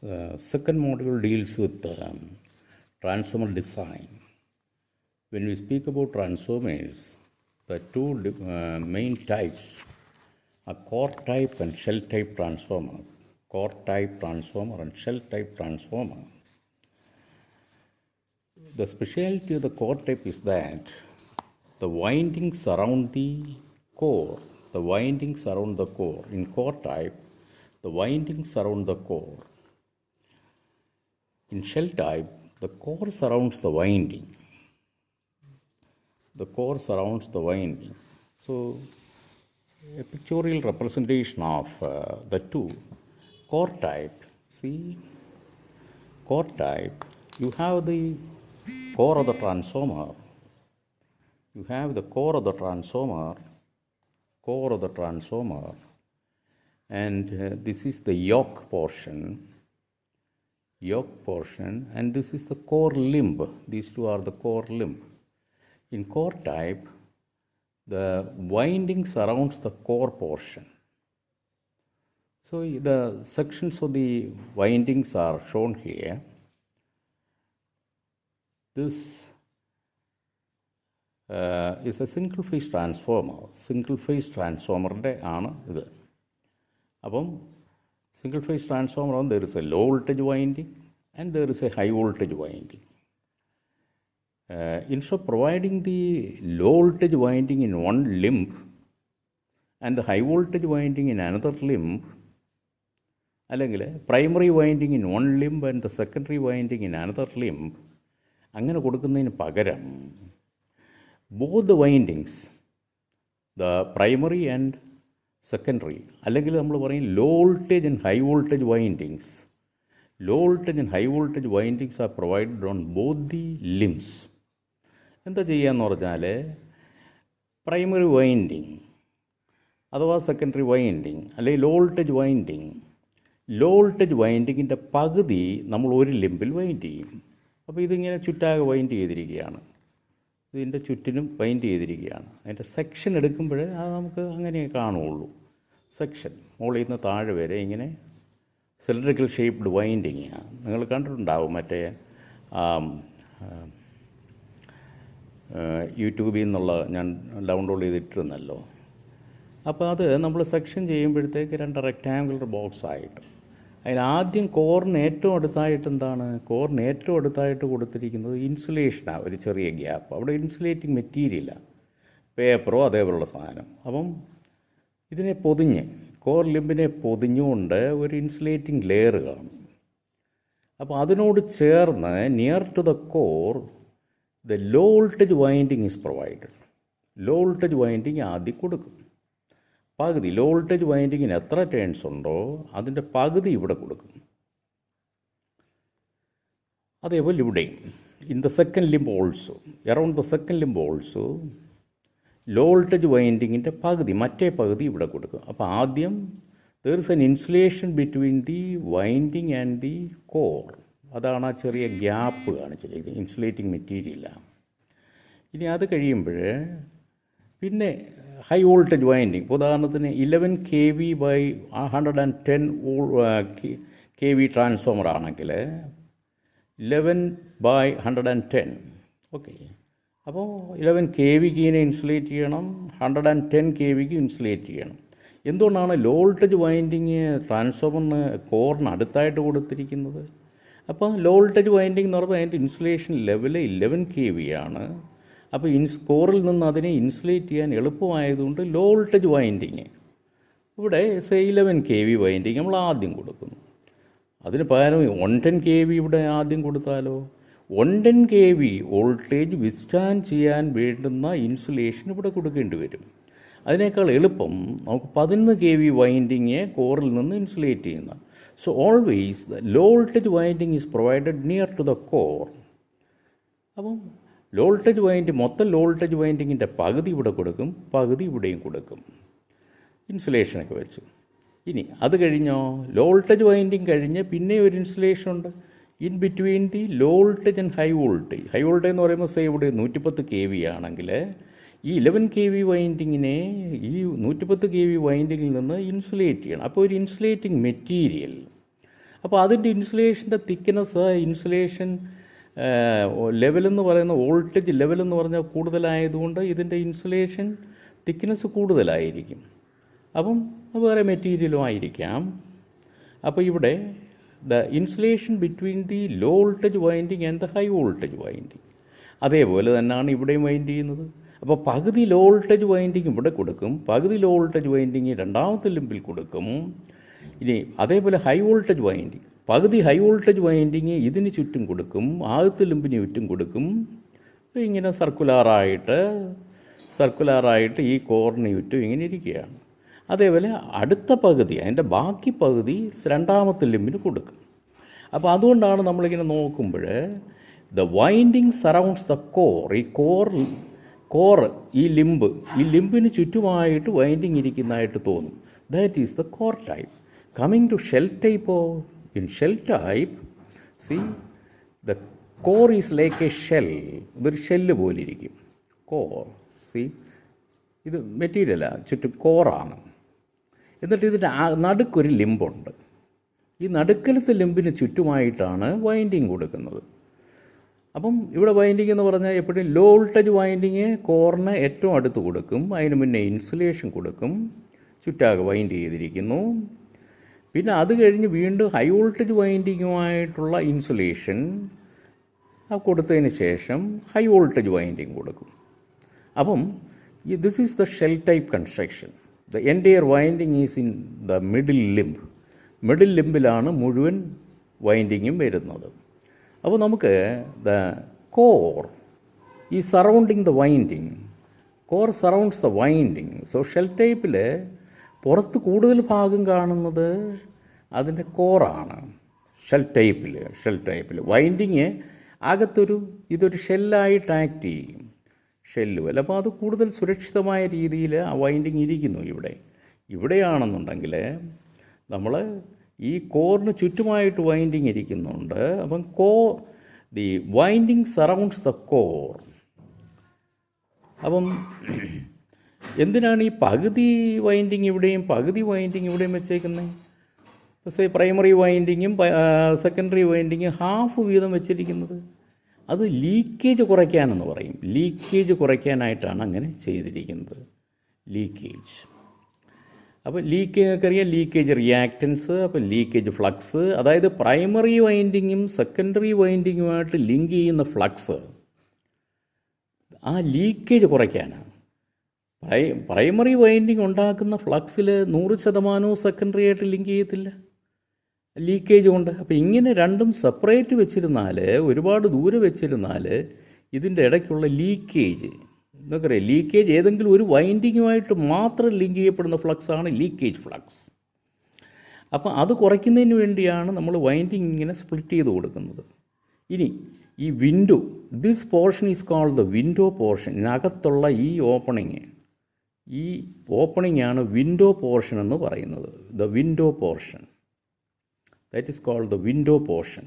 Second module deals with transformer design. When we speak about transformers, the two main types are core type and shell type transformer. Core type transformer and shell type transformer. The specialty of the core type is that the windings surround the core. The windings surround the core. In core type, the windings surround the core. In shell type, the core surrounds the winding. The core surrounds the winding. So, a pictorial representation of the two. Core type, see, core type, you have the core of the transformer. You have the core of the transformer, and this is the yoke portion, and this is the core limb. These two are the core limb. In core type, the winding surrounds the core portion. So the sections of the windings are shown here. This is a single phase transformer. Single phase transformer ആണ് ഇത്. അപ്പം single phase transformer, there is a low voltage winding and there is a high voltage winding. Instead of providing the low voltage winding in one limb and the high voltage winding in another limb, അല്ലെങ്കിൽ primary winding in one limb and the secondary winding in another limb, അങ്ങനെ കൊടുക്കുന്നതിന് പകരം both the windings, the primary and secondary, അല്ലെങ്കിൽ നമ്മൾ പറയും low voltage and high voltage windings. Low voltage and high voltage windings are provided on both the limbs. എന്താ ചെയ്യുകയെന്ന് പറഞ്ഞാൽ primary winding അഥവാ സെക്കൻഡറി വൈൻഡിങ് അല്ലെങ്കിൽ ലോ വോൾട്ടേജ് വൈൻഡിങ്ങിൻ്റെ പകുതി നമ്മൾ ഒരു ലിമ്പിൽ വൈൻഡ് ചെയ്യും. അപ്പോൾ ഇതിങ്ങനെ ചുറ്റാകെ വൈൻഡ് ചെയ്തിരിക്കുകയാണ്. ഇതിൻ്റെ ചുറ്റിനും വൈൻഡ് ചെയ്തിരിക്കുകയാണ്. അതിൻ്റെ സെക്ഷൻ എടുക്കുമ്പോൾ അത് നമുക്ക് അങ്ങനെ കാണുകയുള്ളൂ. സെക്ഷൻ മുകളിൽ നിന്ന് താഴെ വരെ ഇങ്ങനെ സിലിണ്ടറിക്കൽ ഷേപ്ഡ് വൈൻഡിങ്ങാണ്. നിങ്ങൾ കണ്ടിട്ടുണ്ടാവും മറ്റേ യൂട്യൂബിൽ നിന്നുള്ള ഞാൻ ഡൗൺലോഡ് ചെയ്തിട്ടിരുന്നല്ലോ. അപ്പോൾ അത് നമ്മൾ സെക്ഷൻ ചെയ്യുമ്പോഴത്തേക്ക് രണ്ട് റെക്റ്റാങ്കുലർ ബോക്സ് ആയിട്ട് അതിനാദ്യം കോറിന് ഏറ്റവും അടുത്തായിട്ട് കൊടുത്തിരിക്കുന്നത് ഇൻസുലേഷനാണ്. ഒരു ചെറിയ ഗ്യാപ്പ് അവിടെ ഇൻസുലേറ്റിംഗ് മെറ്റീരിയലാണ്, പേപ്പറോ അതേപോലുള്ള സാധനം. അപ്പം ഇതിനെ പൊതിഞ്ഞ് കോർ ലിമ്പിനെ പൊതിഞ്ഞുകൊണ്ട് ഒരു ഇൻസുലേറ്റിംഗ് ലെയർ കാണും. അപ്പോൾ അതിനോട് ചേർന്ന് near to the core the low voltage winding is provided. Low voltage winding ആദ്യം കൊടുക്കും. പകുതി ലോ വോൾട്ടേജ് വൈൻഡിങ്ങിന് എത്ര ടേൺസ് ഉണ്ടോ അതിൻ്റെ പകുതി ഇവിടെ കൊടുക്കും. അതേപോലെ ഇവിടെയും in the second limb also, around the second limb also low voltage വൈൻഡിങ്ങിൻ്റെ പകുതി, മറ്റേ പകുതി ഇവിടെ കൊടുക്കും. അപ്പോൾ ആദ്യം there is an insulation between the winding and the core. അതാണ് ആ ചെറിയ ഗ്യാപ്പ് കാണിച്ചിരിക്കുന്നത്, ഇൻസുലേറ്റിംഗ് മെറ്റീരിയലാണ്. ഇനി അത് കഴിയുമ്പോൾ പിന്നെ ഹൈ വോൾട്ടേജ് വൈൻഡിങ്, ഉദാഹരണത്തിന് 11 kV ബൈ 110 kV ട്രാൻസ്ഫോമർ ആണെങ്കിൽ 11/110, ഓക്കെ. അപ്പോൾ 11 kVക്ക് ഇതിനെ ഇൻസുലേറ്റ് ചെയ്യണം, 110 kVക്ക് ഇൻസുലേറ്റ് ചെയ്യണം. എന്തുകൊണ്ടാണ് ലോ വോൾട്ടേജ് വൈൻഡിങ് ട്രാൻസ്ഫോമറിന് കോറിന് അടുത്തായിട്ട് കൊടുത്തിരിക്കുന്നത്? അപ്പോൾ ലോ വോൾട്ടേജ് വൈൻഡിങ് എന്ന് പറയുമ്പോൾ അതിൻ്റെ ഇൻസുലേഷൻ ലെവൽ 11 kV ആണ്. അപ്പോൾ കോറിൽ നിന്ന് അതിനെ ഇൻസുലേറ്റ് ചെയ്യാൻ എളുപ്പമായതുകൊണ്ട് ലോ വോൾട്ടേജ് വൈൻഡിങ് ഇവിടെ 11 kV വൈൻഡിങ് നമ്മൾ ആദ്യം കൊടുക്കുന്നു. അതിന് പകരം 110 kV ഇവിടെ ആദ്യം കൊടുത്താലോ 110 kV വോൾട്ടേജ് വിസ്റ്റാൻഡ് ചെയ്യാൻ വേണ്ടുന്ന ഇൻസുലേഷൻ ഇവിടെ കൊടുക്കേണ്ടി വരും. അതിനേക്കാൾ എളുപ്പം നമുക്ക് 11 kV വൈൻഡിങ് കോറിൽ നിന്ന് ഇൻസുലേറ്റ് ചെയ്യുന്ന. So always the low voltage winding is provided near to the core. അപ്പം ലോ വോൾട്ടേജ് മൊത്തം ലോ വോൾട്ടേജ് വൈൻഡിങ്ങിൻ്റെ പകുതി ഇവിടെ കൊടുക്കും, പകുതി ഇവിടെയും കൊടുക്കും ഇൻസുലേഷനൊക്കെ വെച്ച്. ഇനി അത് കഴിഞ്ഞോ ലോ വോൾട്ടേജ് വൈൻഡിങ് കഴിഞ്ഞ് പിന്നെ ഒരു ഇൻസുലേഷൻ ഉണ്ട് in between the low voltage and high voltage. High voltage എന്ന് പറയുമ്പോൾ സേ ഇവിടെ 110 kV ആണെങ്കിൽ ഈ 11 kV വൈൻഡിങ്ങിനെ ഈ 110 kV വൈൻഡിങ്ങിൽ നിന്ന് ഇൻസുലേറ്റ് ചെയ്യണം. അപ്പോൾ ഒരു ഇൻസുലേറ്റിംഗ് മെറ്റീരിയൽ അപ്പോൾ അതിൻ്റെ ഇൻസുലേഷൻ്റെ തിക്നെസ്, ഇൻസുലേഷൻ ലെവലെന്ന് പറയുന്ന വോൾട്ടേജ് ലെവലെന്ന് പറഞ്ഞാൽ കൂടുതലായതുകൊണ്ട് ഇതിൻ്റെ ഇൻസുലേഷൻ തിക്നെസ് കൂടുതലായിരിക്കും. അപ്പം വേറെ മെറ്റീരിയലും ആയിരിക്കാം. അപ്പോൾ ഇവിടെ the insulation between the low voltage winding and the high voltage winding അതേപോലെ തന്നെയാണ് ഇവിടെയും വൈൻഡ് ചെയ്യുന്നത്. അപ്പോൾ പകുതി ലോ വോൾട്ടേജ് വൈൻഡിങ് ഇവിടെ കൊടുക്കും, പകുതി ലോ വോൾട്ടേജ് വൈൻഡിങ് രണ്ടാമത്തെ ലിമ്പിൽ കൊടുക്കും. ഇനി അതേപോലെ ഹൈ വോൾട്ടേജ് വൈൻഡിങ്, പകുതി ഹൈ വോൾട്ടേജ് വൈൻഡിങ് ഇതിന് ചുറ്റും കൊടുക്കും, ആദ്യത്തെ ലിമ്പിന് ചുറ്റും കൊടുക്കും. ഇങ്ങനെ സർക്കുലാറായിട്ട് ഈ കോറിന് ചുറ്റും ഇങ്ങനെ ഇരിക്കുകയാണ്. അതേപോലെ അടുത്ത പകുതി, അതിൻ്റെ ബാക്കി പകുതി രണ്ടാമത്തെ ലിമ്പിന് കൊടുക്കും. അപ്പോൾ അതുകൊണ്ടാണ് നമ്മളിങ്ങനെ നോക്കുമ്പോൾ the winding surrounds the core. ഈ കോർ ഈ ലിമ്പിന് ചുറ്റുമായിട്ട് വൈൻഡിങ് ഇരിക്കുന്നതായിട്ട് തോന്നും. That is the core type. Coming to shell type, in shell type the core is like a shell. ഇതൊരു ഷെല്ല് പോലെ ഇരിക്കും കോർ. ഇത് മെറ്റീരിയലാണ്, ചുറ്റും കോറാണ്. എന്നിട്ട് ഇതിൻ്റെ നടുക്കൊരു ലിമ്പുണ്ട്. ഈ നടുക്കലത്തെ ലിമ്പിന് ചുറ്റുമായിട്ടാണ് വൈൻഡിങ് കൊടുക്കുന്നത്. അപ്പം ഇവിടെ വൈൻഡിങ് എന്ന് പറഞ്ഞാൽ എപ്പോഴും ലോ വോൾട്ടേജ് വൈൻഡിങ് കോറിന് ഏറ്റവും അടുത്ത് കൊടുക്കും, അതിന് മുന്നേ ഇൻസുലേഷൻ കൊടുക്കും, ചുറ്റാകെ വൈൻഡ് ചെയ്തിരിക്കുന്നു. പിന്നെ അത് കഴിഞ്ഞ് വീണ്ടും ഹൈ വോൾട്ടേജ് വൈൻഡിങ്ങുമായിട്ടുള്ള ഇൻസുലേഷൻ കൊടുത്തതിന് ശേഷം ഹൈ വോൾട്ടേജ് വൈൻഡിങ് കൊടുക്കും. അപ്പം this is the shell type construction. The entire winding is in the middle limb. Middle ലിംബിലാണ് മുഴുവൻ വൈൻഡിങ്ങും വരുന്നത്. അപ്പോൾ നമുക്ക് the core is surrounding the winding, core surrounds the winding. So shell ടൈപ്പിൽ പുറത്ത് കൂടുതൽ ഭാഗം കാണുന്നത് അതിൻ്റെ കോറാണ്. ഷെൽ ടൈപ്പിൽ വൈൻഡിങ് ഇതൊരു ഷെല്ലായിട്ട് ആക്ട് ചെയ്യും, ഷെല്ല് പോലെ. അപ്പോൾ അത് കൂടുതൽ സുരക്ഷിതമായ രീതിയിൽ ആ വൈൻഡിങ് ഇരിക്കുന്നു. ഇവിടെയാണെന്നുണ്ടെങ്കിൽ നമ്മൾ ഈ കോറിന് ചുറ്റുമായിട്ട് വൈൻഡിങ് ഇരിക്കുന്നുണ്ട്. അപ്പം the winding surrounds the core. അപ്പം എന്തിനാണ് ഈ പകുതി വൈൻഡിങ് ഇവിടെയും പകുതി വൈൻഡിങ് ഇവിടെയും വെച്ചേക്കുന്നത്? പക്ഷേ പ്രൈമറി വൈൻഡിങ്ങും സെക്കൻഡറി വൈൻഡിങ്ങും ഹാഫ് വീതം വെച്ചിരിക്കുന്നത് അത് ലീക്കേജ് കുറയ്ക്കാനെന്ന് പറയും. ലീക്കേജ് കുറയ്ക്കാനായിട്ടാണ് അങ്ങനെ ചെയ്തിരിക്കുന്നത്. ലീക്കേജ്, അപ്പോൾ ലീക്കേജ് ലീക്കേജ് റിയാക്റ്റൻസ്, അപ്പോൾ ലീക്കേജ് ഫ്ലക്സ്, അതായത് പ്രൈമറി വൈൻഡിങ്ങും സെക്കൻഡറി വൈൻഡിങ്ങുമായിട്ട് ലിങ്ക് ചെയ്യുന്ന ഫ്ലക്സ്, ആ ലീക്കേജ് കുറയ്ക്കാനാണ്. പ്രൈമറി വൈൻഡിങ് ഉണ്ടാക്കുന്ന ഫ്ലക്സിൽ 100% സെക്കൻഡറി ആയിട്ട് ലിങ്ക് ചെയ്യത്തില്ല, ലീക്കേജ് കൊണ്ട്. അപ്പോൾ ഇങ്ങനെ രണ്ടും സെപ്പറേറ്റ് വെച്ചിരുന്നാൽ, ഒരുപാട് ദൂരെ വെച്ചിരുന്നാൽ ഇതിൻ്റെ ഇടയ്ക്കുള്ള ലീക്കേജ് എന്നൊക്കെ ലീക്കേജ് ഏതെങ്കിലും ഒരു വൈൻഡിങ്ങുമായിട്ട് മാത്രം ലിങ്ക് ചെയ്യപ്പെടുന്ന ഫ്ലക്സാണ് ലീക്കേജ് ഫ്ലക്സ്. അപ്പോൾ അത് കുറയ്ക്കുന്നതിന് വേണ്ടിയാണ് നമ്മൾ വൈൻഡിങ് ഇങ്ങനെ സ്പ്ലിറ്റ് ചെയ്ത് കൊടുക്കുന്നത്. ഇനി ഈ window, this portion is called the window portion. ഇതിനകത്തുള്ള ഈ ഓപ്പണിംഗ് ആണ് വിൻഡോ പോർഷൻ എന്ന് പറയുന്നത്. The window portion, that is called the window portion.